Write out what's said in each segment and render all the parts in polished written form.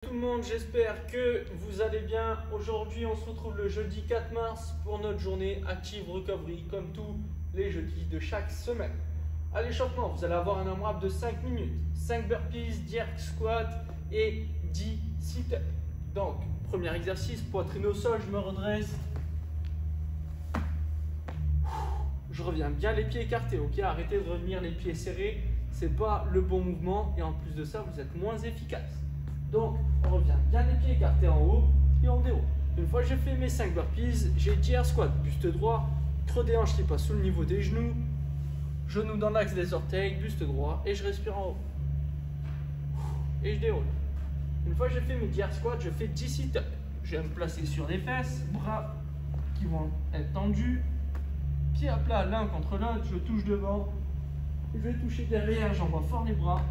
Tout le monde, j'espère que vous allez bien. Aujourd'hui, on se retrouve le jeudi 4 mars pour notre journée Active Recovery, comme tous les jeudis de chaque semaine. À l'échauffement, vous allez avoir un AMRAP de 5 minutes, 5 burpees, jerk squat et 10 sit-ups. Donc, premier exercice, poitrine au sol, je me redresse. Je reviens bien les pieds écartés, ok? Arrêtez de revenir les pieds serrés, c'est pas le bon mouvement et en plus de ça, vous êtes moins efficace. Donc, on revient bien les pieds écartés en haut et en déhaut. Une fois que j'ai fait mes 5 burpees, j'ai jerk squat, buste droit, creux des hanches qui passe sous le niveau des genoux, genoux dans l'axe des orteils, buste droit et je respire en haut. Et je déroule. Une fois que j'ai fait mes jerk squats, je fais 10 sit-ups. Je vais me placer sur les fesses, bras qui vont être tendus, pieds à plat l'un contre l'autre, je touche devant, je vais toucher derrière, j'envoie fort les bras.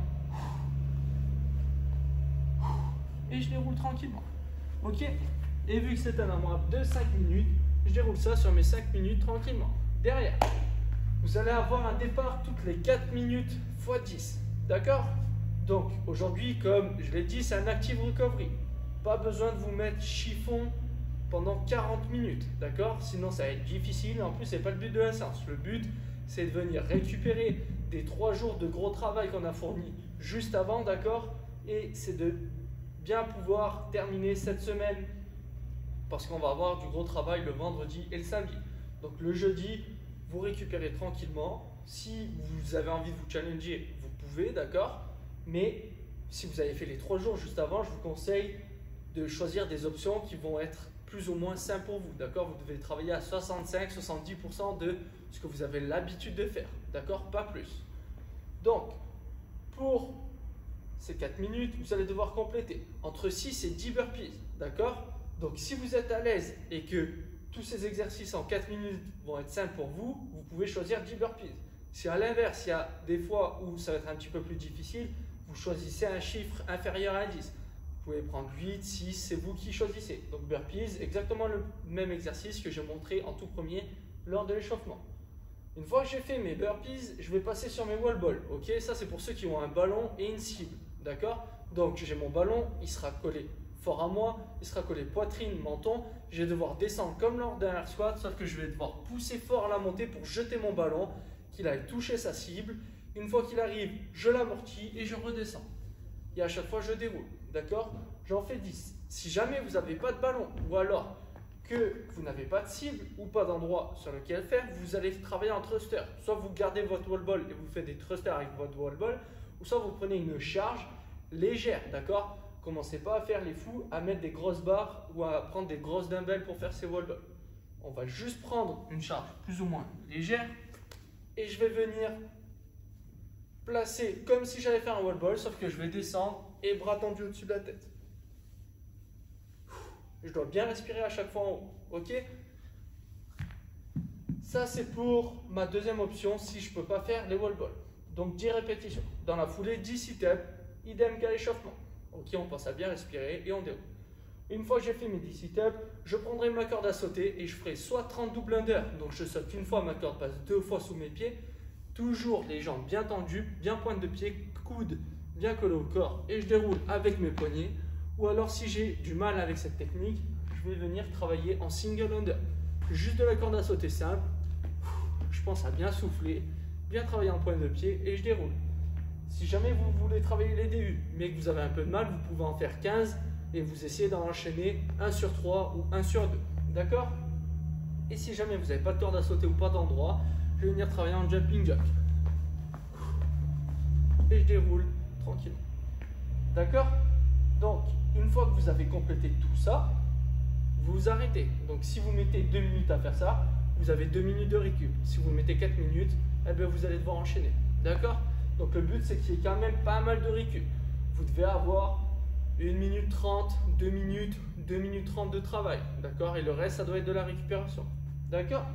Et je déroule tranquillement. Ok? Et vu que c'est un AMRAP de 5 minutes, je déroule ça sur mes 5 minutes tranquillement. Derrière, vous allez avoir un départ toutes les 4 minutes x 10. D'accord? Donc aujourd'hui, comme je l'ai dit, c'est un Active Recovery. Pas besoin de vous mettre chiffon pendant 40 minutes. D'accord? Sinon, ça va être difficile. En plus, ce n'est pas le but de la séance. Le but, c'est de venir récupérer des 3 jours de gros travail qu'on a fourni juste avant. D'accord? Et c'est de bien pouvoir terminer cette semaine parce qu'on va avoir du gros travail le vendredi et le samedi. Donc le jeudi, vous récupérez tranquillement. Si vous avez envie de vous challenger, vous pouvez, d'accord? Mais si vous avez fait les 3 jours juste avant, je vous conseille de choisir des options qui vont être plus ou moins simples pour vous, d'accord? Vous devez travailler à 65-70% de ce que vous avez l'habitude de faire, d'accord? Pas plus. Donc, pour ces 4 minutes, vous allez devoir compléter entre 6 et 10 burpees, d'accord? Donc si vous êtes à l'aise et que tous ces exercices en 4 minutes vont être simples pour vous, vous pouvez choisir 10 burpees. Si à l'inverse, il y a des fois où ça va être un petit peu plus difficile, vous choisissez un chiffre inférieur à 10. Vous pouvez prendre 8, 6, c'est vous qui choisissez. Donc burpees, exactement le même exercice que j'ai montré en tout premier lors de l'échauffement. Une fois que j'ai fait mes burpees, je vais passer sur mes wall balls. Ok, ça c'est pour ceux qui ont un ballon et une cible. D'accord? Donc j'ai mon ballon, il sera collé fort à moi, il sera collé poitrine, menton. Je vais devoir descendre comme lors d'un air squat, sauf que je vais devoir pousser fort à la montée pour jeter mon ballon, qu'il aille toucher sa cible. Une fois qu'il arrive, je l'amortis et je redescends. Et à chaque fois, je déroule. D'accord? J'en fais 10. Si jamais vous n'avez pas de ballon ou alors que vous n'avez pas de cible ou pas d'endroit sur lequel faire, vous allez travailler en thruster. Soit vous gardez votre wall ball et vous faites des thrusters avec votre wall ball, ou soit vous prenez une charge légère, d'accord? Commencez pas à faire les fous, à mettre des grosses barres ou à prendre des grosses dumbbells pour faire ces wall balls. On va juste prendre une charge plus ou moins légère et je vais venir placer comme si j'allais faire un wall ball, sauf que je vais descendre et bras tendus au-dessus de la tête. Je dois bien respirer à chaque fois en haut, ok? Ça c'est pour ma deuxième option si je ne peux pas faire les wall balls. Donc 10 répétitions. Dans la foulée, 10 sit-ups, idem qu'à l'échauffement. Ok, on pense à bien respirer et on déroule. Une fois que j'ai fait mes 10 sit-ups, je prendrai ma corde à sauter et je ferai soit 30 double under. Donc je saute une fois, ma corde passe 2 fois sous mes pieds. Toujours les jambes bien tendues, bien pointe de pied, coude bien collé au corps et je déroule avec mes poignets. Ou alors si j'ai du mal avec cette technique, je vais venir travailler en single under. Juste de la corde à sauter simple. Je pense à bien souffler, bien travailler en pointe de pied et je déroule. Si jamais vous voulez travailler les DU, mais que vous avez un peu de mal, vous pouvez en faire 15 et vous essayez d'en enchaîner 1 sur 3 ou 1 sur 2. D'accord? Et si jamais vous n'avez pas de corde à sauter ou pas d'endroit, je vais venir travailler en jumping jack. Et je déroule tranquillement. D'accord? Donc, une fois que vous avez complété tout ça, vous arrêtez. Donc, si vous mettez 2 minutes à faire ça, vous avez 2 minutes de récup. Si vous mettez 4 minutes, eh bien, vous allez devoir enchaîner. D'accord? Donc, le but, c'est qu'il y ait quand même pas mal de récup. Vous devez avoir 1 minute 30, 2 minutes, 2 minutes 30 de travail. D'accord? Et le reste, ça doit être de la récupération. D'accord?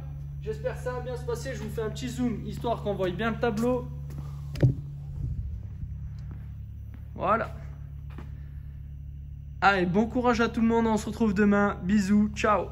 J'espère que ça va bien se passer. Je vous fais un petit zoom, histoire qu'on voie bien le tableau. Voilà. Allez, bon courage à tout le monde. On se retrouve demain. Bisous. Ciao.